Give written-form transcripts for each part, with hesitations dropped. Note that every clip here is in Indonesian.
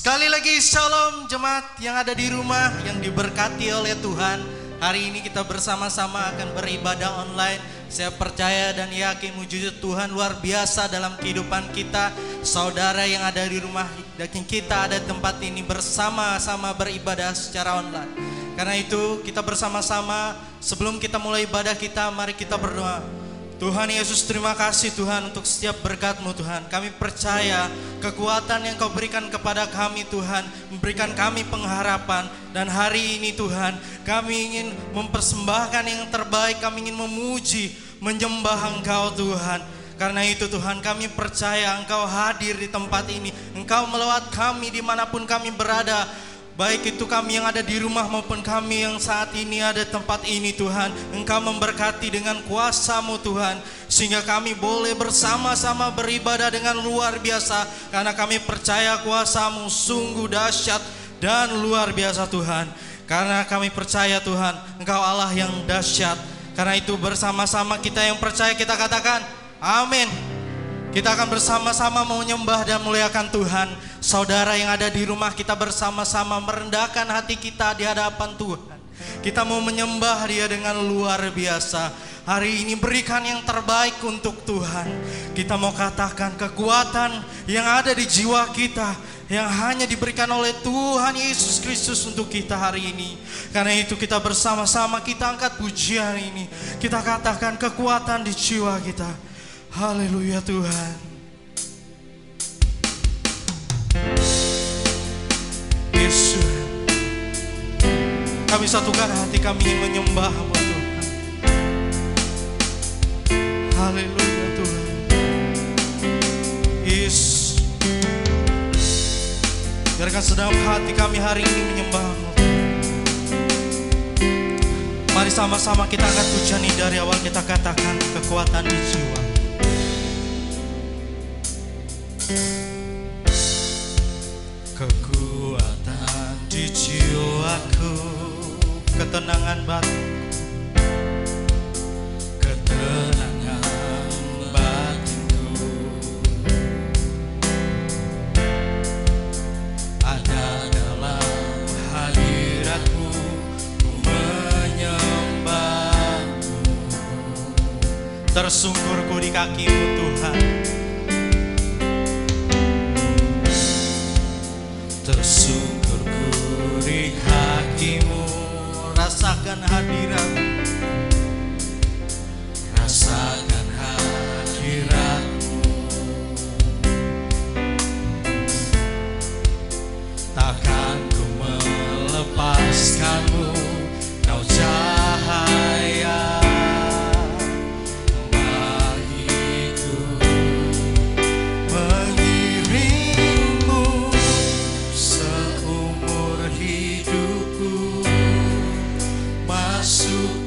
Sekali lagi shalom jemaat yang ada di rumah yang diberkati oleh Tuhan. Hari ini kita bersama-sama akan beribadah online. Saya percaya dan yakin mujizat Tuhan luar biasa dalam kehidupan kita. Saudara yang ada di rumah dan kita ada tempat ini bersama-sama beribadah secara online. Karena itu kita bersama-sama sebelum kita mulai ibadah kita, mari kita berdoa. Tuhan Yesus, terima kasih Tuhan untuk setiap berkat-Mu Tuhan. Kami percaya kekuatan yang Kau berikan kepada kami Tuhan, memberikan kami pengharapan. Dan hari ini Tuhan, kami ingin mempersembahkan yang terbaik, kami ingin memuji, menyembah Engkau Tuhan. Karena itu Tuhan, kami percaya Engkau hadir di tempat ini. Engkau melawat kami dimanapun kami berada. Baik itu kami yang ada di rumah maupun kami yang saat ini ada tempat ini Tuhan. Engkau memberkati dengan kuasa-Mu Tuhan, sehingga kami boleh bersama-sama beribadah dengan luar biasa. Karena kami percaya kuasa-Mu sungguh dahsyat dan luar biasa Tuhan. Karena kami percaya Tuhan, Engkau Allah yang dahsyat. Karena itu bersama-sama kita yang percaya kita katakan amin. Kita akan bersama-sama menyembah dan memuliakan Tuhan. Saudara yang ada di rumah, kita bersama-sama merendahkan hati kita di hadapan Tuhan. Kita mau menyembah Dia dengan luar biasa. Hari ini berikan yang terbaik untuk Tuhan. Kita mau katakan kekuatan yang ada di jiwa kita, yang hanya diberikan oleh Tuhan Yesus Kristus untuk kita hari ini. Karena itu kita bersama-sama kita angkat pujian ini. Kita katakan kekuatan di jiwa kita. Haleluya Tuhan. Yesus, kami satukan hati kami menyembah-Mu Tuhan. Haleluya Tuhan. Yesus, biarkan sedalam hati kami hari ini menyembah-Mu. Mari sama-sama kita angkat pujian ini. Dari awal kita katakan kekuatan di jiwa. Kekuatan di jiwaku, ketenangan batinku ada dalam hadirat-Mu, ku menyembah-Mu. Tersungkurku di kaki-Mu Tuhan. Tersungkurku di kaki-Mu, rasakan hadirat-Mu, rasakan hadirat-Mu. Takkan ku melepaskan-Mu, Kau cahaya bagiku. Mengiringku seumur hidupku, masuk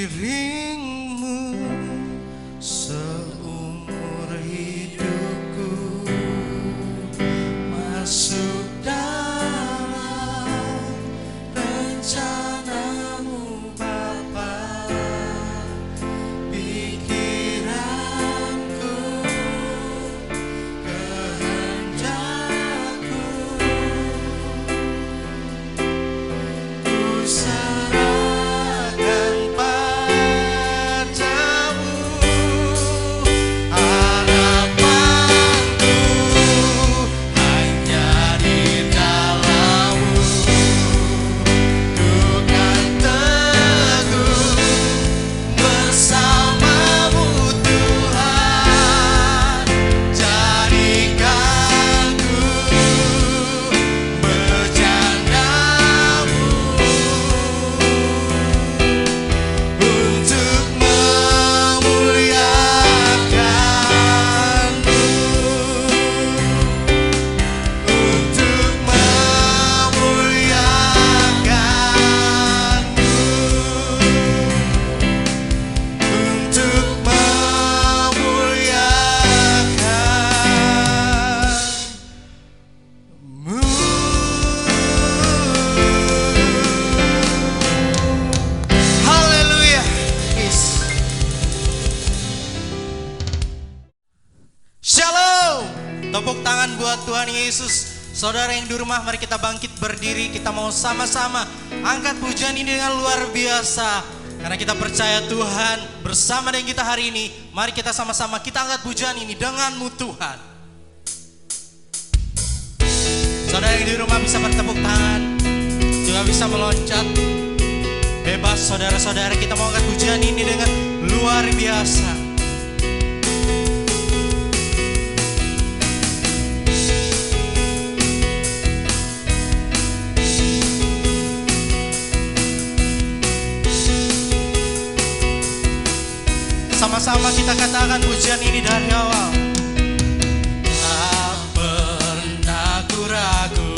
dirimu seumur hidupku, masuk dalam rencanamu Bapa. Pikiranku, kehendakku, ku serahkan padamu. Harapanku hanya di dalam-Mu. Ku kan teguh bersama-Mu Tuhan. Jadikan ku berjanamu untuk memuliakan-Mu, untuk memuliakan-Mu, untuk memuliakan-Mu. Haleluya. Yes. Shalom. Tepuk tangan buat Tuhan Yesus. Saudara yang di rumah, mari kita bangkit berdiri. Kita mau sama-sama angkat pujian ini dengan luar biasa. Karena kita percaya Tuhan bersama dengan kita hari ini. Mari kita sama-sama kita angkat pujian ini dengan-Mu Tuhan. Saudara yang di rumah bisa bertepuk tangan, juga bisa meloncat. Bebas saudara-saudara, kita mau angkat pujian ini dengan luar biasa. Sama-sama kita katakan pujian ini dari awal. Tak pernah ku ragu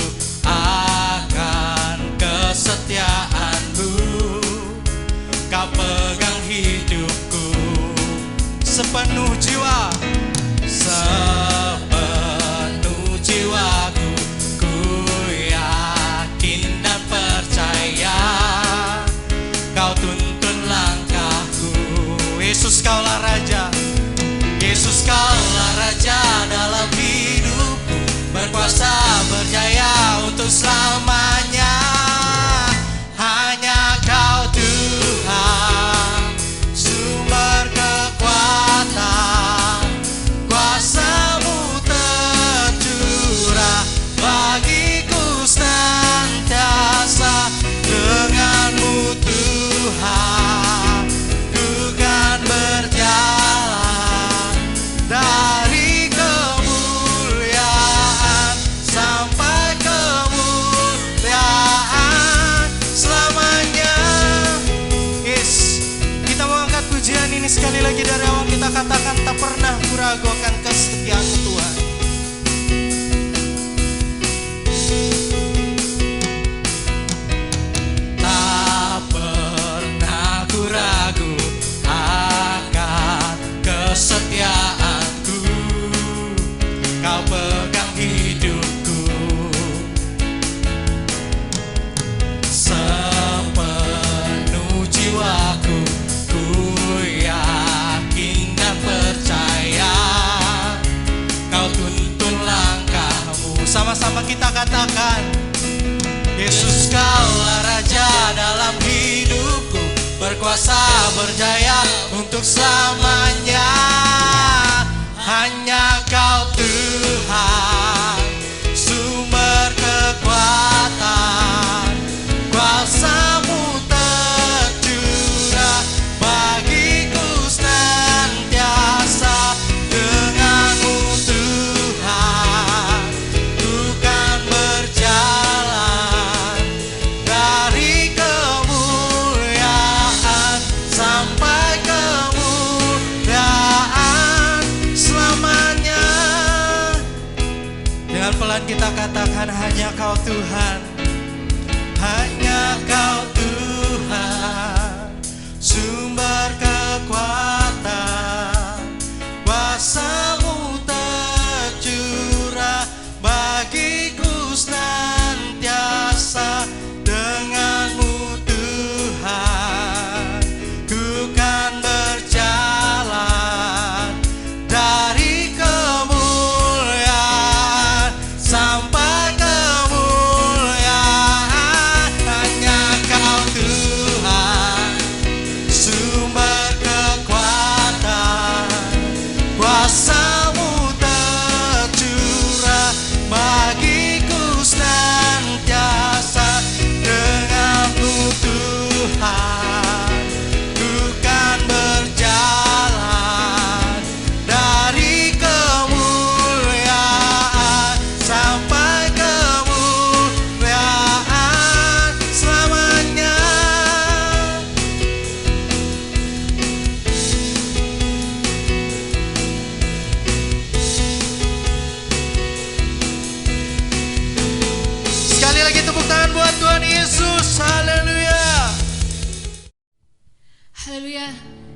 akan kesetiaan-Mu. Kau pegang hidupku sepenuh jiwa, sepenuh jiwaku. Ku yakin dan percaya Kau tuntun langkahku. Yesus Kaulah Raja, Yesus Kaulah Raja dalam hidupku, berkuasa berjaya untuk selamanya. Hanya Kau Tuhan, sumber kekuatan, kuasa-Mu tercurah bagiku senantiasa. Dengan-Mu Tuhan, ku kan berjalan dari kemuliaan sampai kemuliaan selamanya. Yes, kita mau angkat pujian ini sekali lagi dari awal. Kita katakan tak pernah ku ragu akan kesetiaan-Mu Tuhan. Tak pernah ku ragu akan kesetiaan-Ku. Kau pegang hidupku sepenuh jiwaku. Ku yakin dan percaya Kau tuntun langkah-Mu. Sama-sama kita katakan, Yesus Kaulah Raja dalam hidupku, berkuasa berjaya untuk selamanya. Hanya Kau Tuhan, sumber kekuatan, kuasa-Mu tercurah bagiku senantiasa. Dengan-Mu Tuhan, ku kan berjalan dari kemuliaan sampai kemuliaan selamanya. Dengan pelan kita katakan, hanya Kau Tuhan, hanya Kau Tuhan, sumber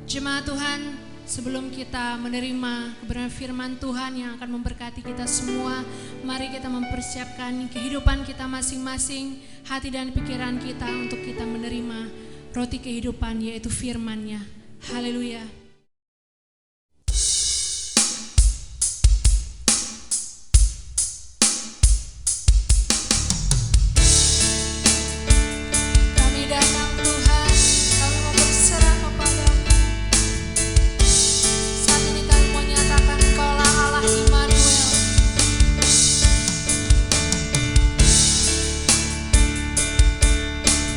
Jemaat Tuhan, sebelum kita menerima kebenaran firman Tuhan yang akan memberkati kita semua, mari kita mempersiapkan kehidupan kita masing-masing, hati dan pikiran kita untuk kita menerima roti kehidupan, yaitu firman-Nya. Haleluya. Kami datang Tuhan, kami mau berserah kepadamu. Saat ini kami mau nyatakan Engkaulah Allah Immanuel.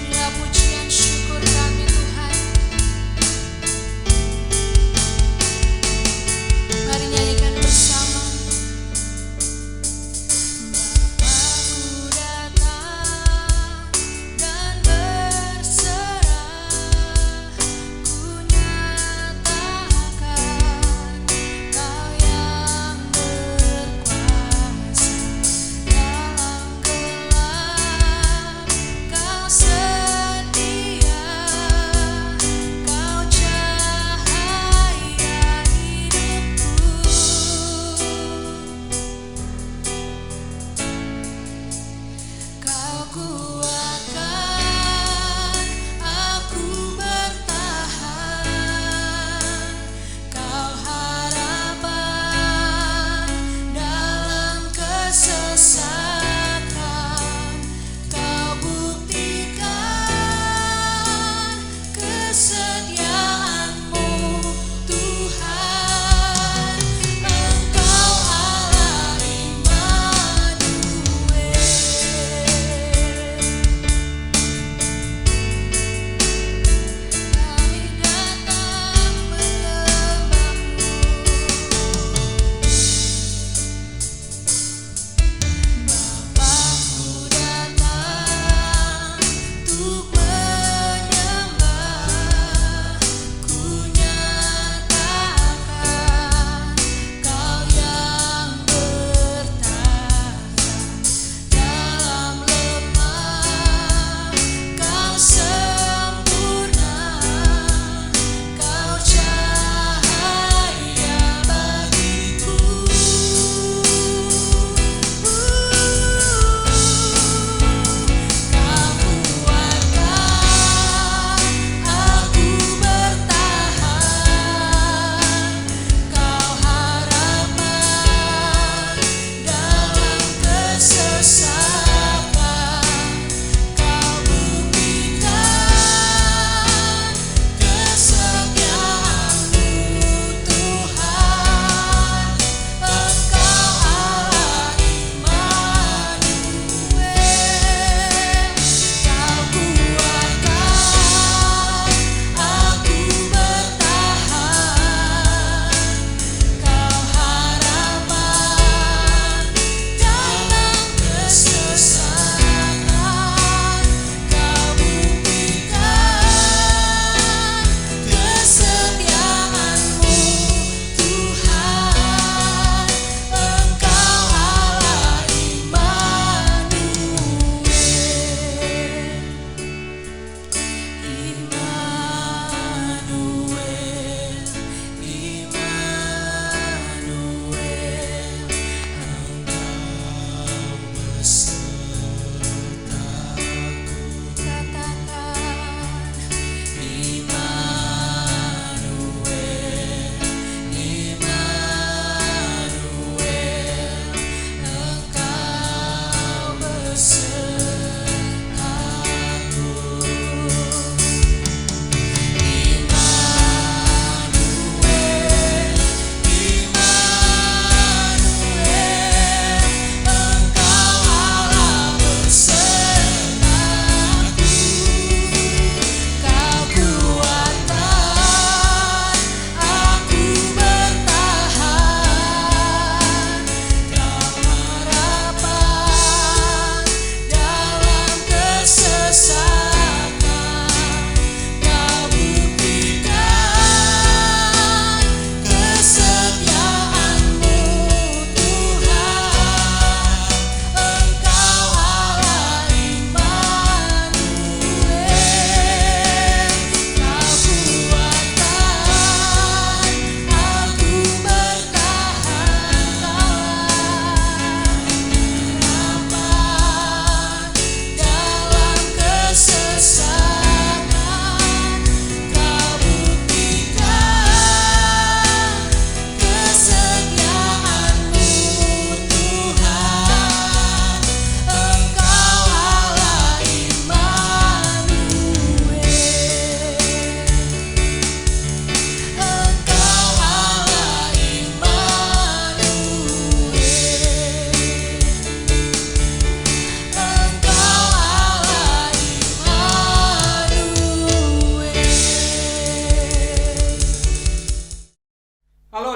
Inilah pujian syukur kami Tuhan.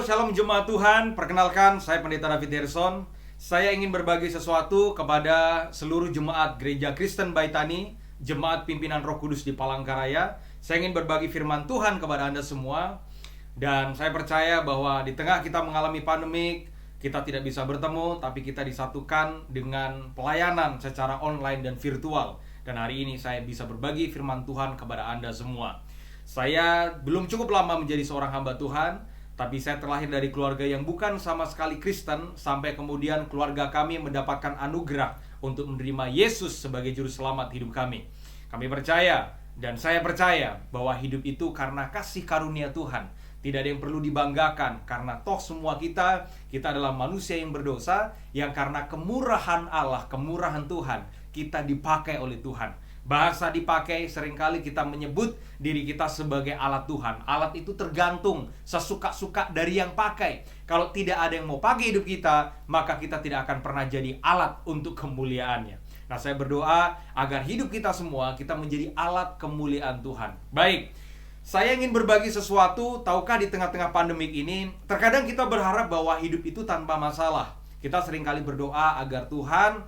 shalom jemaat Tuhan. Perkenalkan, saya Pendeta David Harrison. Saya ingin berbagi sesuatu kepada seluruh jemaat Gereja Kristen Baitani, jemaat pimpinan Roh Kudus di Palangkaraya. Saya ingin berbagi firman Tuhan kepada Anda semua. Dan saya percaya bahwa di tengah kita mengalami pandemik, kita tidak bisa bertemu, tapi kita disatukan dengan pelayanan secara online dan virtual. Dan hari ini saya bisa berbagi firman Tuhan kepada Anda semua. Saya belum cukup lama menjadi seorang hamba Tuhan, tapi saya terlahir dari keluarga yang bukan sama sekali Kristen, sampai kemudian keluarga kami mendapatkan anugerah untuk menerima Yesus sebagai juru selamat hidup kami. Kami percaya, dan saya percaya, bahwa hidup itu karena kasih karunia Tuhan. Tidak ada yang perlu dibanggakan, karena toh semua kita adalah manusia yang berdosa, yang karena kemurahan Allah, kemurahan Tuhan, kita dipakai oleh Tuhan. Bahasa dipakai, seringkali kita menyebut diri kita sebagai alat Tuhan. Alat itu tergantung sesuka-suka dari yang pakai. Kalau tidak ada yang mau pakai hidup kita, maka kita tidak akan pernah jadi alat untuk kemuliaannya. Nah, saya berdoa agar hidup kita semua, kita menjadi alat kemuliaan Tuhan. Baik, saya ingin berbagi sesuatu. Tahukah di tengah-tengah pandemik ini, terkadang kita berharap bahwa hidup itu tanpa masalah. Kita seringkali berdoa agar Tuhan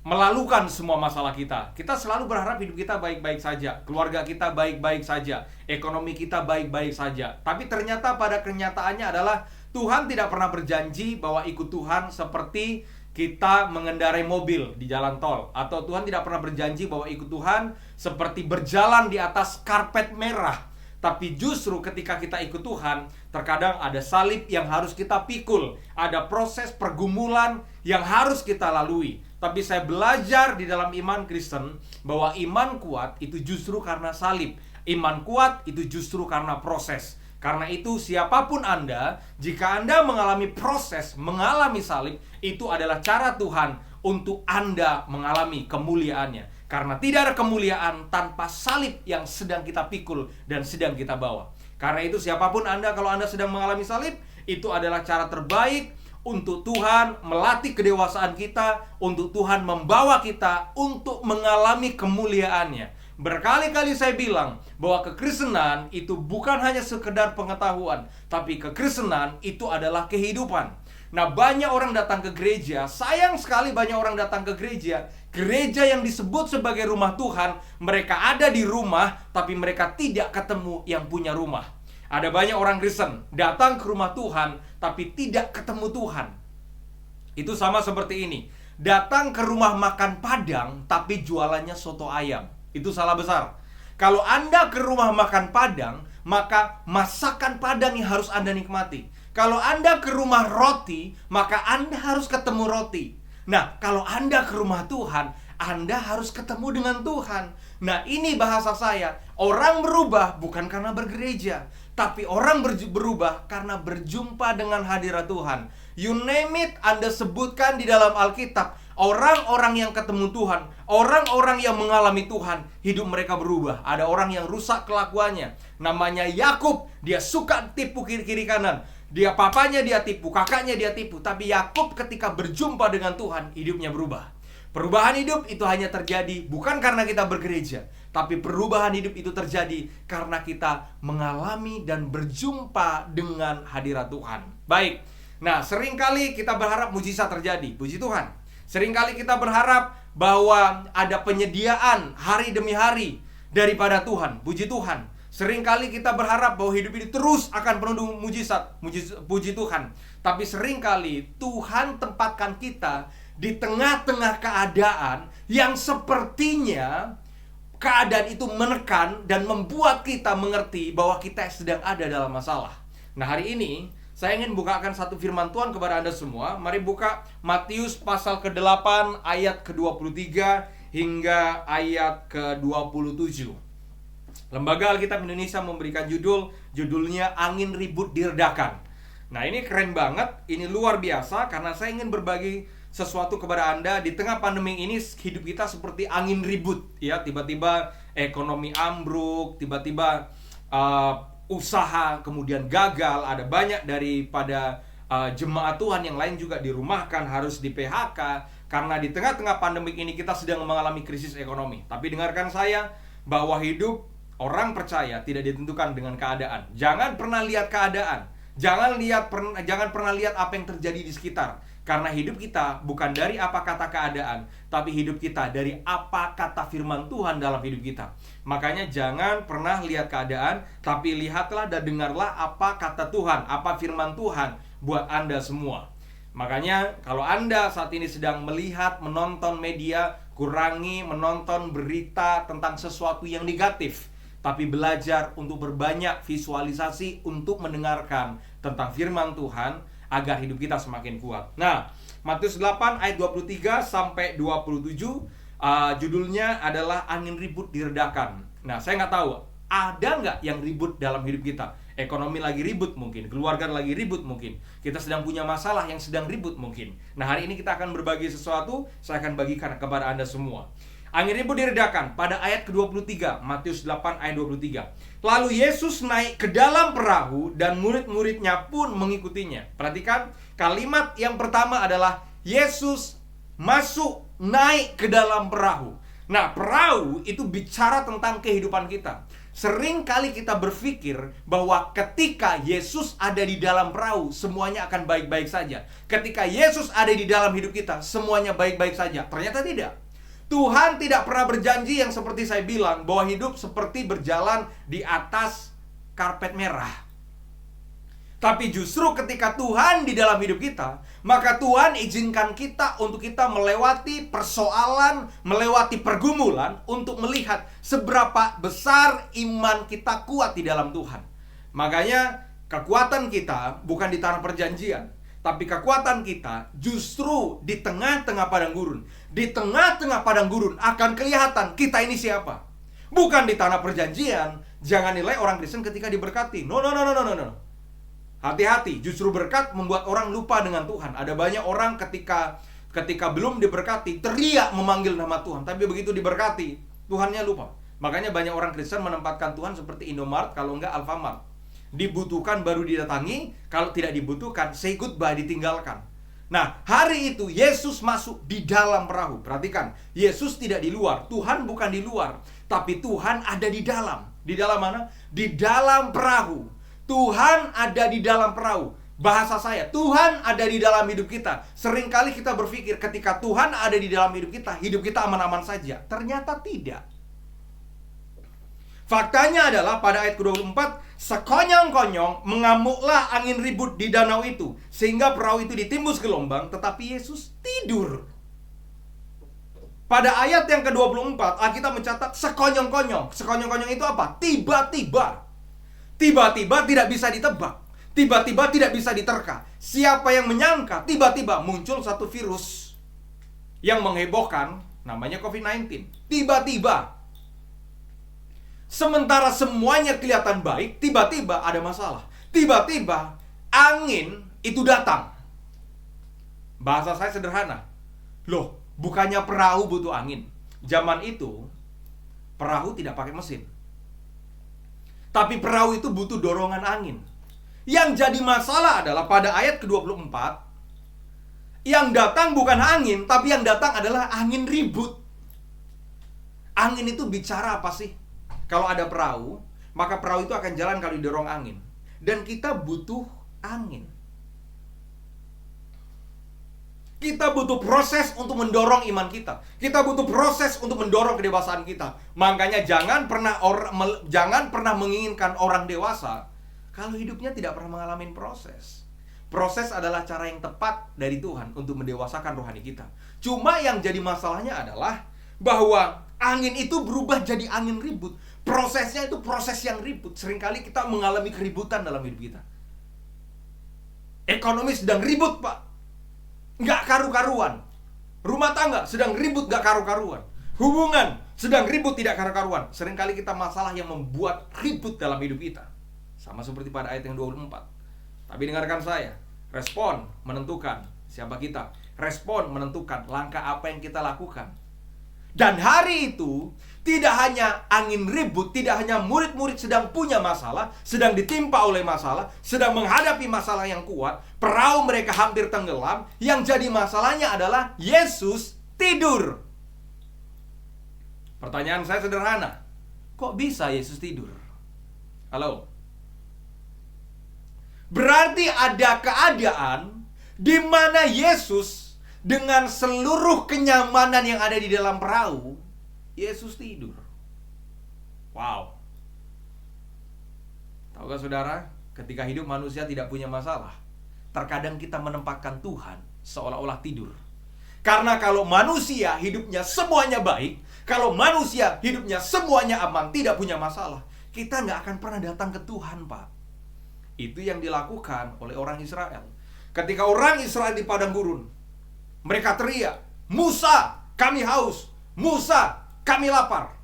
melalukan semua masalah kita. Kita selalu berharap hidup kita baik-baik saja, keluarga kita baik-baik saja, ekonomi kita baik-baik saja. Tapi ternyata pada kenyataannya adalah Tuhan tidak pernah berjanji bahwa ikut Tuhan seperti kita mengendarai mobil di jalan tol. Atau Tuhan tidak pernah berjanji bahwa ikut Tuhan seperti berjalan di atas karpet merah. Tapi justru ketika kita ikut Tuhan, terkadang ada salib yang harus kita pikul, ada proses pergumulan yang harus kita lalui. Tapi saya belajar di dalam iman Kristen bahwa iman kuat itu justru karena salib. Iman kuat itu justru karena proses. Karena itu siapapun Anda, jika Anda mengalami proses, mengalami salib, itu adalah cara Tuhan untuk Anda mengalami kemuliaannya. Karena tidak ada kemuliaan tanpa salib yang sedang kita pikul dan sedang kita bawa. Karena itu siapapun Anda, kalau Anda sedang mengalami salib, itu adalah cara terbaik untuk Tuhan melatih kedewasaan kita, untuk Tuhan membawa kita untuk mengalami kemuliaannya. Berkali-kali saya bilang bahwa kekristenan itu bukan hanya sekedar pengetahuan, tapi kekristenan itu adalah kehidupan. Nah, banyak orang datang ke gereja, sayang sekali banyak orang datang ke gereja yang disebut sebagai rumah Tuhan. Mereka ada di rumah, tapi mereka tidak ketemu yang punya rumah. Ada banyak orang Kristen datang ke rumah Tuhan, tapi tidak ketemu Tuhan. Itu sama seperti ini. Datang ke rumah makan Padang, tapi jualannya soto ayam. Itu salah besar. Kalau Anda ke rumah makan Padang, maka masakan Padang yang harus Anda nikmati. Kalau Anda ke rumah roti, maka Anda harus ketemu roti. Nah, kalau Anda ke rumah Tuhan, Anda harus ketemu dengan Tuhan. Nah, ini bahasa saya. Orang berubah bukan karena bergereja, tapi orang berubah karena berjumpa dengan hadirat Tuhan. You name it, Anda sebutkan di dalam Alkitab. Orang-orang yang ketemu Tuhan, orang-orang yang mengalami Tuhan, hidup mereka berubah. Ada orang yang rusak kelakuannya, namanya Yakub. Dia suka tipu kiri-kiri kanan. Dia papanya dia tipu, kakaknya dia tipu. Tapi Yakub ketika berjumpa dengan Tuhan, hidupnya berubah. Perubahan hidup itu hanya terjadi bukan karena kita bergereja, tapi perubahan hidup itu terjadi karena kita mengalami dan berjumpa dengan hadirat Tuhan. Baik, nah seringkali kita berharap mujizat terjadi, puji Tuhan. Seringkali kita berharap bahwa ada penyediaan hari demi hari daripada Tuhan, puji Tuhan. Seringkali kita berharap bahwa hidup ini terus akan penuh mujizat, puji Tuhan. Tapi seringkali Tuhan tempatkan kita di tengah-tengah keadaan yang sepertinya keadaan itu menekan dan membuat kita mengerti bahwa kita sedang ada dalam masalah. Nah, hari ini saya ingin bukakan satu firman Tuhan kepada Anda semua. Mari buka Matius pasal ke-8 ayat ke-23 hingga ayat ke-27. Lembaga Alkitab Indonesia memberikan judulnya Angin Ribut Diredakan. Nah, ini keren banget, ini luar biasa karena saya ingin berbagi sesuatu kepada Anda. Di tengah pandemi ini hidup kita seperti angin ribut, ya. Tiba-tiba ekonomi ambruk, tiba-tiba usaha kemudian gagal. Ada banyak daripada jemaat Tuhan yang lain juga dirumahkan, harus di PHK karena di tengah-tengah pandemi ini kita sedang mengalami krisis ekonomi. Tapi dengarkan saya, bahwa hidup orang percaya tidak ditentukan dengan keadaan. Jangan pernah lihat keadaan, Jangan pernah lihat apa yang terjadi di sekitar. Karena hidup kita bukan dari apa kata keadaan, tapi hidup kita dari apa kata firman Tuhan dalam hidup kita. Makanya jangan pernah lihat keadaan, tapi lihatlah dan dengarlah apa kata Tuhan, apa firman Tuhan buat Anda semua. Makanya kalau Anda saat ini sedang melihat, menonton media, kurangi menonton berita tentang sesuatu yang negatif, tapi belajar untuk berbanyak visualisasi untuk mendengarkan tentang firman Tuhan agar hidup kita semakin kuat. Nah, Matius 8 ayat 23 sampai 27 judulnya adalah angin ribut diredakan. Nah, saya nggak tahu ada nggak yang ribut dalam hidup kita. Ekonomi lagi ribut mungkin, keluarga lagi ribut mungkin, kita sedang punya masalah yang sedang ribut mungkin. Nah, hari ini kita akan berbagi sesuatu, saya akan bagikan kepada Anda semua. Angin ribut diredakan pada ayat ke-23, Matius 8 ayat 23. Lalu Yesus naik ke dalam perahu dan murid-muridnya pun mengikutinya. Perhatikan, kalimat yang pertama adalah Yesus masuk naik ke dalam perahu. Nah, perahu itu bicara tentang kehidupan kita. Sering kali kita berpikir bahwa ketika Yesus ada di dalam perahu, semuanya akan baik-baik saja. Ketika Yesus ada di dalam hidup kita, semuanya baik-baik saja. Ternyata tidak. Tuhan tidak pernah berjanji yang seperti saya bilang, bahwa hidup seperti berjalan di atas karpet merah. Tapi justru ketika Tuhan di dalam hidup kita, maka Tuhan izinkan kita untuk kita melewati persoalan, melewati pergumulan, untuk melihat seberapa besar iman kita kuat di dalam Tuhan. Makanya kekuatan kita bukan di tanah perjanjian, tapi kekuatan kita justru di tengah-tengah padang gurun. Di tengah-tengah padang gurun akan kelihatan kita ini siapa. Bukan di tanah perjanjian. Jangan nilai orang Kristen ketika diberkati. No. Hati-hati, justru berkat membuat orang lupa dengan Tuhan. Ada banyak orang ketika belum diberkati teriak memanggil nama Tuhan, tapi begitu diberkati, Tuhannya lupa. Makanya banyak orang Kristen menempatkan Tuhan seperti Indomart, kalau enggak Alfamart. Dibutuhkan baru didatangi, kalau tidak dibutuhkan say goodbye, ditinggalkan. Nah, hari itu Yesus masuk di dalam perahu. Perhatikan, Yesus tidak di luar, Tuhan bukan di luar, tapi Tuhan ada di dalam. Di dalam mana? Di dalam perahu. Tuhan ada di dalam perahu. Bahasa saya, Tuhan ada di dalam hidup kita. Seringkali kita berpikir ketika Tuhan ada di dalam hidup kita aman-aman saja. Ternyata tidak. Faktanya adalah pada ayat ke-24, sekonyong-konyong mengamuklah angin ribut di danau itu, sehingga perahu itu ditimbus gelombang, tetapi Yesus tidur. Pada ayat yang ke-24, Alkitab mencatat sekonyong-konyong. Sekonyong-konyong itu apa? Tiba-tiba. Tiba-tiba tidak bisa ditebak. Tiba-tiba tidak bisa diterka. Siapa yang menyangka tiba-tiba muncul satu virus yang menghebohkan, namanya COVID-19. Tiba-tiba. Sementara semuanya kelihatan baik, tiba-tiba ada masalah. Tiba-tiba angin itu datang. Bahasa saya sederhana. Loh, bukannya perahu butuh angin. Zaman itu perahu tidak pakai mesin, tapi perahu itu butuh dorongan angin. Yang jadi masalah adalah pada ayat ke-24, yang datang bukan angin, tapi yang datang adalah angin ribut. Angin itu bicara apa sih? Kalau ada perahu, maka perahu itu akan jalan kalau didorong angin. Dan kita butuh angin. Kita butuh proses untuk mendorong iman kita. Kita butuh proses untuk mendorong kedewasaan kita. Makanya jangan pernah menginginkan orang dewasa kalau hidupnya tidak pernah mengalami proses. Proses adalah cara yang tepat dari Tuhan untuk mendewasakan rohani kita. Cuma yang jadi masalahnya adalah bahwa angin itu berubah jadi angin ribut. Prosesnya itu proses yang ribut. Seringkali kita mengalami keributan dalam hidup kita. Ekonomi sedang ribut, Pak. Nggak karu-karuan. Rumah tangga sedang ribut nggak karu-karuan. Hubungan sedang ribut tidak karu-karuan. Seringkali kita masalah yang membuat ribut dalam hidup kita. Sama seperti pada ayat yang 24. Tapi dengarkan saya. Respon menentukan siapa kita. Respon menentukan langkah apa yang kita lakukan. Dan hari itu tidak hanya angin ribut, tidak hanya murid-murid sedang punya masalah, sedang ditimpa oleh masalah, sedang menghadapi masalah yang kuat, perahu mereka hampir tenggelam. Yang jadi masalahnya adalah Yesus tidur. Pertanyaan saya sederhana. Kok bisa Yesus tidur? Halo? Berarti ada keadaan di mana Yesus dengan seluruh kenyamanan yang ada di dalam perahu, Yesus tidur. Wow. Tahukah saudara, ketika hidup manusia tidak punya masalah, terkadang kita menempatkan Tuhan seolah-olah tidur. Karena kalau manusia hidupnya semuanya baik, kalau manusia hidupnya semuanya aman, tidak punya masalah, kita nggak akan pernah datang ke Tuhan, Pak. Itu yang dilakukan oleh orang Israel. Ketika orang Israel di padang gurun, mereka teriak, "Musa, kami haus. Musa, kami lapar."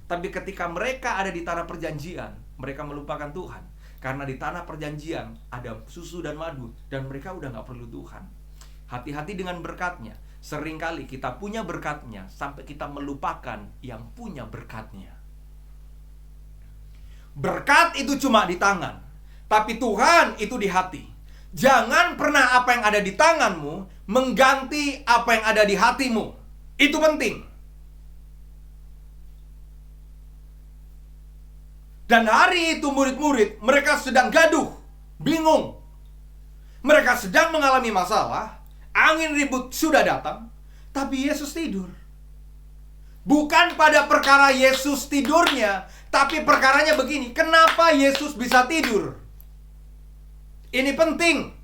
Tapi ketika mereka ada di tanah perjanjian, mereka melupakan Tuhan. Karena di tanah perjanjian ada susu dan madu, dan mereka udah gak perlu Tuhan. Hati-hati dengan berkatnya. Seringkali kita punya berkatnya sampai kita melupakan yang punya berkatnya. Berkat itu cuma di tangan, tapi Tuhan itu di hati. Jangan pernah apa yang ada di tanganmu mengganti apa yang ada di hatimu. Itu penting. Dan hari itu murid-murid, mereka sedang gaduh, bingung. Mereka sedang mengalami masalah, angin ribut sudah datang, tapi Yesus tidur. Bukan pada perkara Yesus tidurnya, tapi perkaranya begini, kenapa Yesus bisa tidur? Ini penting.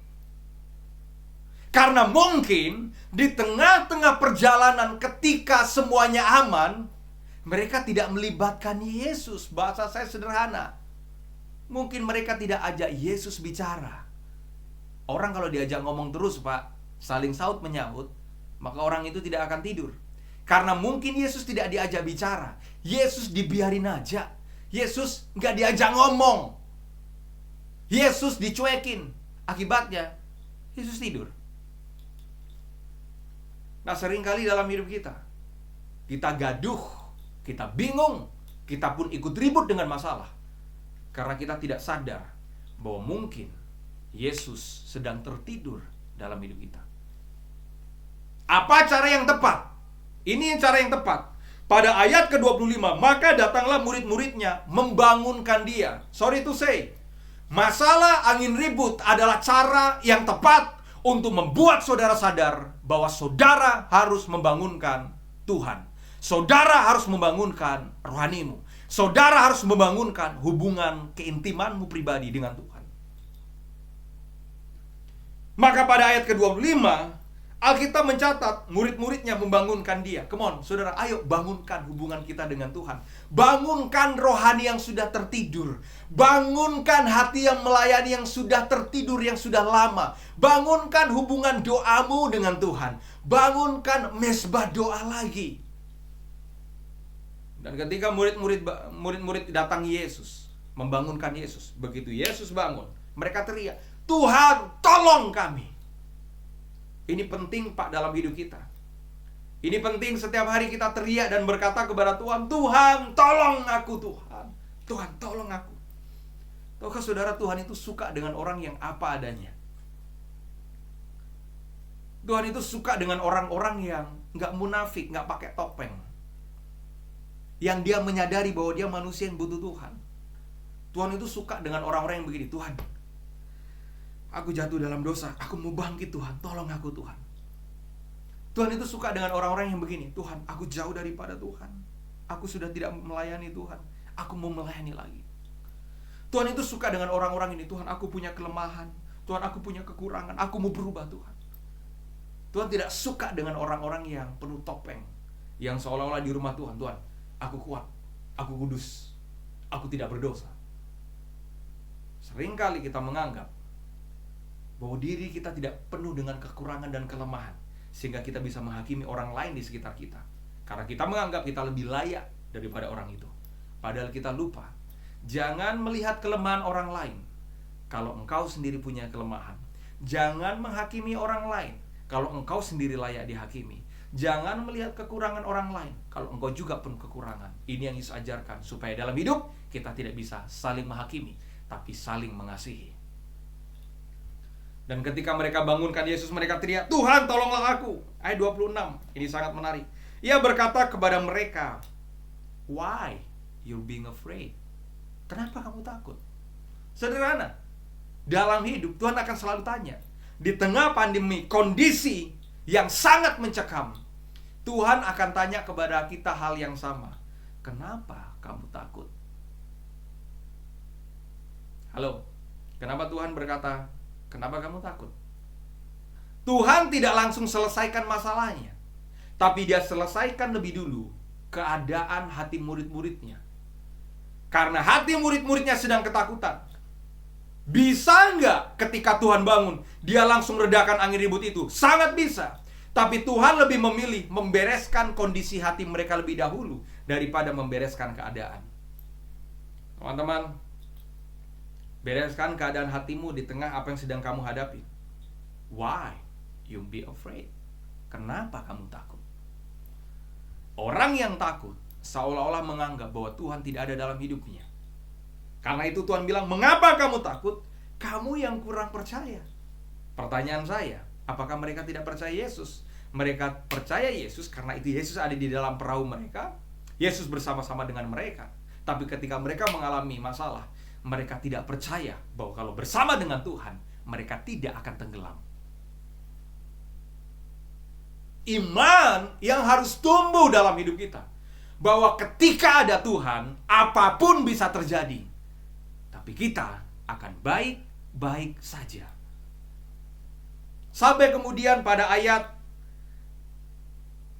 Karena mungkin di tengah-tengah perjalanan ketika semuanya aman, mereka tidak melibatkan Yesus. Bahasa saya sederhana. Mungkin mereka tidak ajak Yesus bicara. Orang kalau diajak ngomong terus, Pak, saling saut menyahut, maka orang itu tidak akan tidur. Karena mungkin Yesus tidak diajak bicara. Yesus dibiarin aja. Yesus nggak diajak ngomong. Yesus dicuekin. Akibatnya, Yesus tidur. Nah, seringkali dalam hidup kita gaduh, kita bingung, kita pun ikut ribut dengan masalah. Karena kita tidak sadar bahwa mungkin Yesus sedang tertidur dalam hidup kita. Apa cara yang tepat? Ini cara yang tepat. Pada ayat ke-25, maka datanglah murid-muridnya membangunkan dia. Sorry to say, masalah angin ribut adalah cara yang tepat untuk membuat saudara sadar bahwa saudara harus membangunkan Tuhan. Saudara harus membangunkan rohanimu. Saudara harus membangunkan hubungan keintimanmu pribadi dengan Tuhan. Maka pada ayat ke-25, Alkitab mencatat murid-muridnya membangunkan dia. Come on, saudara, ayo bangunkan hubungan kita dengan Tuhan. Bangunkan rohani yang sudah tertidur. Bangunkan hati yang melayani yang sudah tertidur, yang sudah lama. Bangunkan hubungan doamu dengan Tuhan. Bangunkan mezbah doa lagi. Dan ketika murid-murid datang Yesus, membangunkan Yesus. Begitu Yesus bangun, mereka teriak, "Tuhan, tolong kami." Ini penting, Pak, dalam hidup kita. Ini penting setiap hari kita teriak dan berkata kepada Tuhan, "Tuhan, tolong aku, Tuhan. Tuhan, tolong aku." Tahukah saudara, Tuhan itu suka dengan orang yang apa adanya. Tuhan itu suka dengan orang-orang yang gak munafik, gak pakai topeng. Yang dia menyadari bahwa dia manusia yang butuh Tuhan. Tuhan itu suka dengan orang-orang yang begini, "Tuhan, aku jatuh dalam dosa, aku mau bangkit Tuhan, tolong aku Tuhan." Tuhan itu suka dengan orang-orang yang begini, "Tuhan, aku jauh daripada Tuhan, aku sudah tidak melayani Tuhan, aku mau melayani lagi." Tuhan itu suka dengan orang-orang ini, "Tuhan, aku punya kelemahan, Tuhan, aku punya kekurangan, aku mau berubah Tuhan." Tuhan tidak suka dengan orang-orang yang penuh topeng, yang seolah-olah di rumah Tuhan, "Tuhan, aku kuat, aku kudus, aku tidak berdosa." Seringkali kita menganggap bahwa diri kita tidak penuh dengan kekurangan dan kelemahan, sehingga kita bisa menghakimi orang lain di sekitar kita. Karena kita menganggap kita lebih layak daripada orang itu. Padahal kita lupa, jangan melihat kelemahan orang lain kalau engkau sendiri punya kelemahan. Jangan menghakimi orang lain kalau engkau sendiri layak dihakimi. Jangan melihat kekurangan orang lain kalau engkau juga penuh kekurangan. Ini yang Yesus ajarkan, supaya dalam hidup kita tidak bisa saling menghakimi, tapi saling mengasihi. Dan ketika mereka bangunkan Yesus, mereka teriak, "Tuhan, tolonglah aku." Ayat 26, ini sangat menarik. Ia berkata kepada mereka, "Why you're being afraid?" Kenapa kamu takut? Sederhana. dalam hidup, Tuhan akan selalu tanya. Di tengah pandemi, kondisi yang sangat mencekam, Tuhan akan tanya kepada kita hal yang sama. Kenapa kamu takut? Halo, kenapa Tuhan berkata, kenapa kamu takut? Tuhan tidak langsung selesaikan masalahnya, tapi Dia selesaikan lebih dulu keadaan hati murid-muridnya. Karena hati murid-muridnya sedang ketakutan. Bisa nggak ketika Tuhan bangun, Dia langsung redakan angin ribut itu? Sangat bisa. Tapi Tuhan lebih memilih membereskan kondisi hati mereka lebih dahulu daripada membereskan keadaan. Teman-teman, bereskan keadaan hatimu di tengah apa yang sedang kamu hadapi. Why you be afraid? Kenapa kamu takut? Orang yang takut seolah-olah menganggap bahwa Tuhan tidak ada dalam hidupnya. Karena itu Tuhan bilang, mengapa kamu takut? Kamu yang kurang percaya. Pertanyaan saya, apakah mereka tidak percaya Yesus? Mereka percaya Yesus karena itu Yesus ada di dalam perahu mereka. Yesus bersama-sama dengan mereka. Tapi ketika mereka mengalami masalah, mereka tidak percaya bahwa kalau bersama dengan Tuhan, mereka tidak akan tenggelam. Iman yang harus tumbuh dalam hidup kita, bahwa ketika ada Tuhan, apapun bisa terjadi, tapi kita akan baik-baik saja. Sampai kemudian pada ayat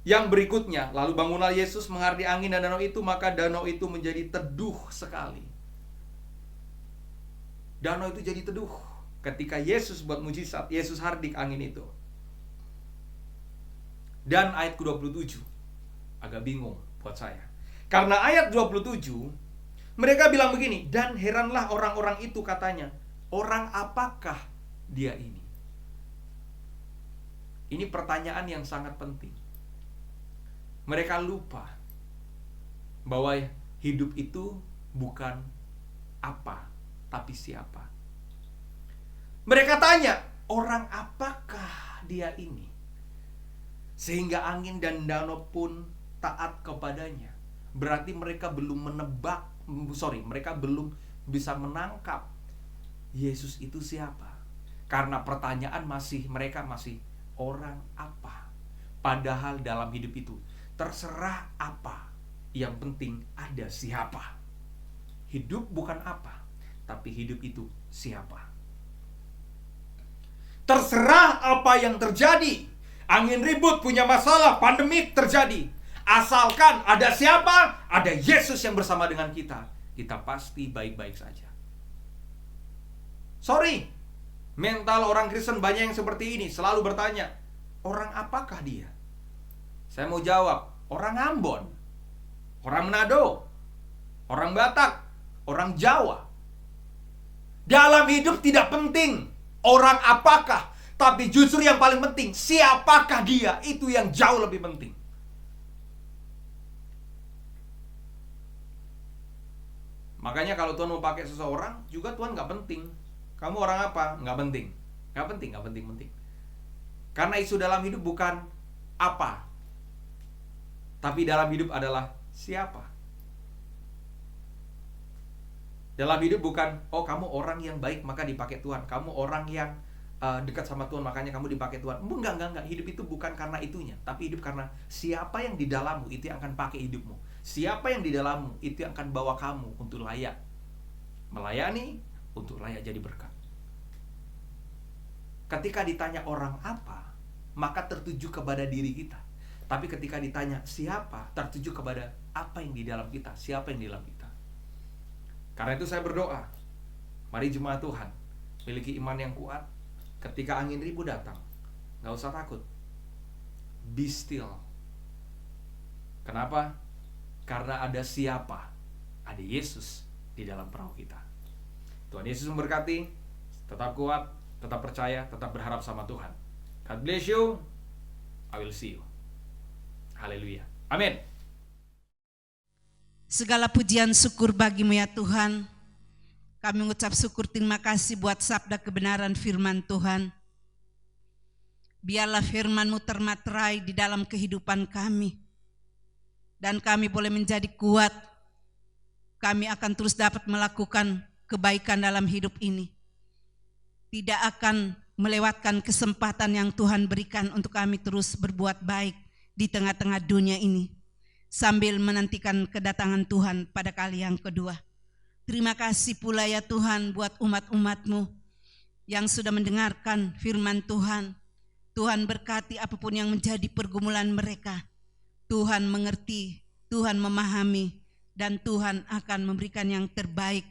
yang berikutnya, lalu bangunlah Yesus menghardi angin dan danau itu, maka danau itu menjadi teduh sekali. Danau itu jadi teduh ketika Yesus buat mujizat, Yesus hardik angin itu. Dan ayat ke-27 agak bingung buat saya. Karena ayat 27 mereka bilang begini, dan heranlah orang-orang itu, katanya, orang apakah dia ini? Ini pertanyaan yang sangat penting. Mereka lupa bahwa hidup itu bukan apa, tapi siapa. Mereka tanya, orang apakah dia ini? Sehingga angin dan danau pun taat kepadanya. Berarti mereka belum mereka belum bisa menangkap Yesus itu siapa. Karena pertanyaan mereka masih orang apa. Padahal dalam hidup itu terserah apa, yang penting ada siapa. Hidup bukan apa, tapi hidup itu siapa. Terserah apa yang terjadi. Angin ribut, punya masalah, pandemik terjadi. Asalkan ada siapa, ada Yesus yang bersama dengan kita, kita pasti baik-baik saja. Sorry, mental orang Kristen banyak yang seperti ini, selalu bertanya, orang apakah dia? Saya mau jawab, orang Ambon, orang Manado, orang Batak, orang Jawa. Dalam hidup tidak penting orang apakah, tapi justru yang paling penting, siapakah dia? Itu yang jauh lebih penting. Makanya kalau Tuhan mau pakai seseorang, juga Tuhan gak penting. Kamu orang apa? Gak penting. Gak penting. Karena isu dalam hidup bukan apa, tapi dalam hidup adalah siapa. Dalam hidup bukan, oh kamu orang yang baik maka dipakai Tuhan, kamu orang yang dekat sama Tuhan makanya kamu dipakai Tuhan. Enggak. Hidup itu bukan karena itunya, tapi hidup karena siapa yang di dalammu itu yang akan pakai hidupmu. Siapa yang di dalammu itu yang akan bawa kamu untuk layak melayani, untuk layak jadi berkat. Ketika ditanya orang apa, maka tertuju kepada diri kita. Tapi ketika ditanya siapa, tertuju kepada apa yang di dalam kita, siapa yang di dalam kita. Karena itu saya berdoa, mari jemaat Tuhan miliki iman yang kuat. Ketika angin ribut datang, gak usah takut. Be still. Kenapa? Karena ada siapa? Ada Yesus di dalam perahu kita. Tuhan Yesus memberkati. Tetap kuat, tetap percaya, tetap berharap sama Tuhan. God bless you. I will see you. Haleluya. Amin. Segala pujian syukur bagimu ya Tuhan. Kami mengucap syukur terima kasih buat sabda kebenaran firman Tuhan. Biarlah firman-Mu termaterai di dalam kehidupan kami. Dan kami boleh menjadi kuat. Kami akan terus dapat melakukan kebaikan dalam hidup ini. tidak akan melewatkan kesempatan yang Tuhan berikan untuk kami terus berbuat baik di tengah-tengah dunia ini, sambil menantikan kedatangan Tuhan pada kali yang kedua. Terima kasih pula ya Tuhan buat umat-umat-Mu yang sudah mendengarkan firman Tuhan. Tuhan berkati apapun yang menjadi pergumulan mereka. Tuhan mengerti, Tuhan memahami, dan Tuhan akan memberikan yang terbaik.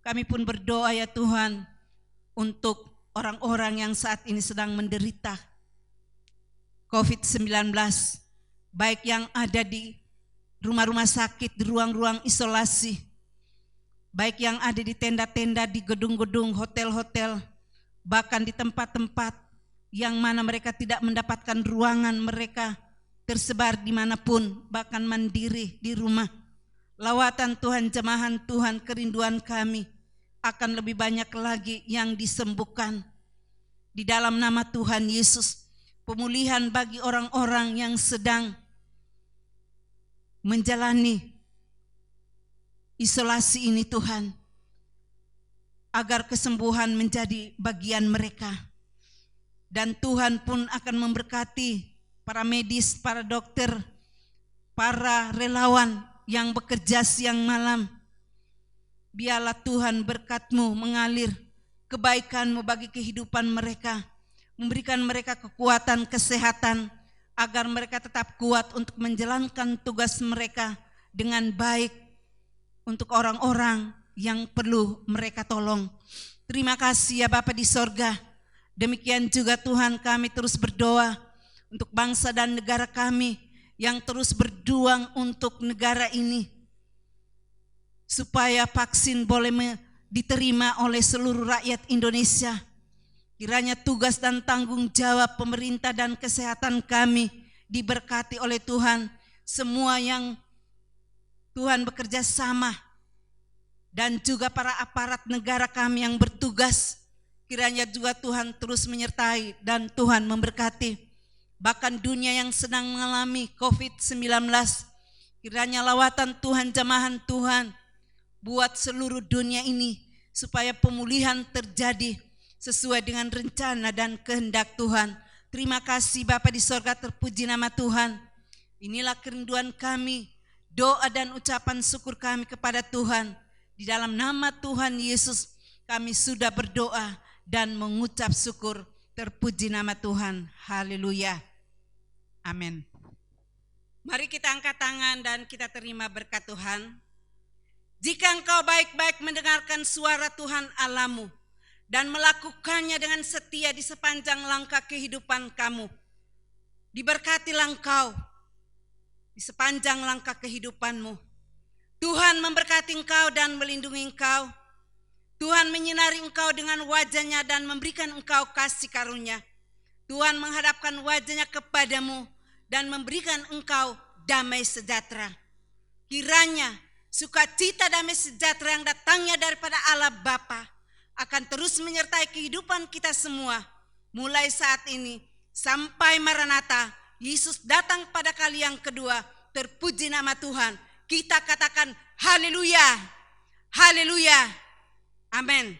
Kami pun berdoa ya Tuhan untuk orang-orang yang saat ini sedang menderita COVID-19, baik yang ada di rumah-rumah sakit, di ruang-ruang isolasi, baik yang ada di tenda-tenda, di gedung-gedung, hotel-hotel, bahkan di tempat-tempat yang mana mereka tidak mendapatkan ruangan, mereka tersebar dimanapun, bahkan mandiri di rumah. Lawatan Tuhan, jemahan Tuhan, kerinduan kami akan lebih banyak lagi yang disembuhkan. Di dalam nama Tuhan Yesus, pemulihan bagi orang-orang yang sedang menjalani isolasi ini Tuhan, agar kesembuhan menjadi bagian mereka. Dan Tuhan pun akan memberkati para medis, para dokter, para relawan yang bekerja siang malam. Biarlah Tuhan berkat-Mu mengalir, kebaikan-Mu bagi kehidupan mereka, memberikan mereka kekuatan, kesehatan, agar mereka tetap kuat untuk menjalankan tugas mereka dengan baik untuk orang-orang yang perlu mereka tolong. Terima kasih ya Bapa di sorga. Demikian juga Tuhan, kami terus berdoa untuk bangsa dan negara kami yang terus berjuang untuk negara ini, supaya vaksin boleh diterima oleh seluruh rakyat Indonesia. Kiranya tugas dan tanggung jawab pemerintah dan kesehatan kami diberkati oleh Tuhan. Semua yang Tuhan bekerja sama, dan juga para aparat negara kami yang bertugas, kiranya juga Tuhan terus menyertai dan Tuhan memberkati. Bahkan dunia yang sedang mengalami COVID-19, kiranya lawatan Tuhan, jamahan Tuhan buat seluruh dunia ini, supaya pemulihan terjadi sesuai dengan rencana dan kehendak Tuhan. Terima kasih Bapa di sorga, terpuji nama Tuhan. Inilah kerinduan kami, doa dan ucapan syukur kami kepada Tuhan. Di dalam nama Tuhan Yesus kami sudah berdoa dan mengucap syukur. Terpuji nama Tuhan. Haleluya. Amin. Mari kita angkat tangan dan kita terima berkat Tuhan. Jika engkau baik-baik mendengarkan suara Tuhan Allahmu dan melakukannya dengan setia di sepanjang langkah kehidupan kamu, diberkatilah engkau di sepanjang langkah kehidupanmu. Tuhan memberkati engkau dan melindungi engkau. Tuhan menyinari engkau dengan wajah-Nya dan memberikan engkau kasih karunia. Tuhan menghadapkan wajah-Nya kepadamu dan memberikan engkau damai sejahtera. Kiranya sukacita damai sejahtera yang datangnya daripada Allah Bapa akan terus menyertai kehidupan kita semua, mulai saat ini sampai Maranatha, Yesus datang pada kali yang kedua. Terpuji nama Tuhan. Kita katakan haleluya, haleluya, amin.